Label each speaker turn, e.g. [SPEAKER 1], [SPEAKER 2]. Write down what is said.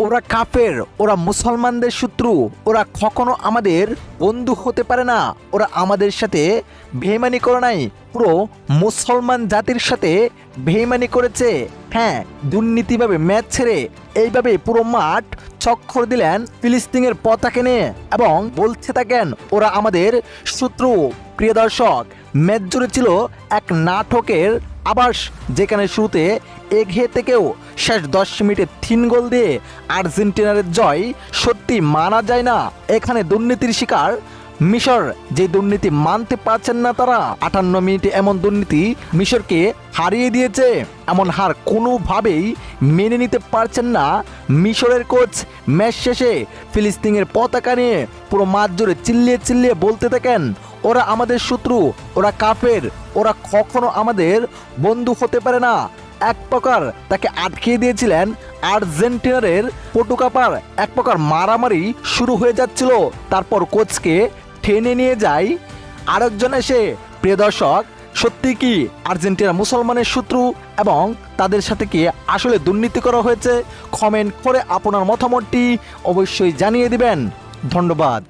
[SPEAKER 1] ওরা কাফের, ওরা মুসলমানদের শত্রু, ওরা কখনো আমাদের বন্ধু হতে পারে না। ওরা আমাদের সাথে বেইমানি করে নাই, পুরো মুসলমান জাতির সাথে বেইমানি করেছে। হ্যাঁ, দুর্নীতিভাবে ম্যাচ ছেড়ে এইভাবে পুরো মাঠ চক্কর দিলেন ফিলিস্তিনের পতাকা নিয়ে এবং বলতে থাকেন ওরা আমাদের শত্রু। প্রিয় দর্শক, ম্যাচ জুড়ে ছিল এক নাটকের আভাস, যেখানে শুরুতে এগিয়ে থেকেও শেষ 10 মিনিটে 3 গোল দিয়ে আর্জেন্টিনার জয় সত্যি মানা যায় না। এখানে দুর্নীতির শিকার মিশর, যে দুর্নীতি মানতে পারছেন না তারা। 58 মিনিটে এমন দুর্নীতি মিশরকে হারিয়ে দিয়েছে। এমন হার কোনোভাবেই মেনে নিতে পারছেন না মিশরের কোচ। ম্যাচ শেষে ফিলিস্তিনের পতাকা নিয়ে পুরো মাঠ জুড়ে চিল্লিয়ে চিল্লিয়ে বলতে থাকেন ওরা আমাদের শত্রু, ওরা কাফের, ওরা কখনো আমাদের বন্ধু হতে পারে না। এক প্রকার তাকে আটকিয়ে দিয়েছিলেন আর্জেন্টিনারের পটুকাপার। এক প্রকার মারামারি শুরু হয়ে যাচ্ছিল, তারপর কোচকে টেনে নিয়ে যায় আরেকজন এসে। প্রিয় দর্শক, সত্যি কি আর্জেন্টিনা মুসলমানের শত্রু এবং তাদের সাথে কি আসলে দুর্নীতি করা হয়েছে? কমেন্ট করে আপনার মতামতটি অবশ্যই জানিয়ে দিবেন। ধন্যবাদ।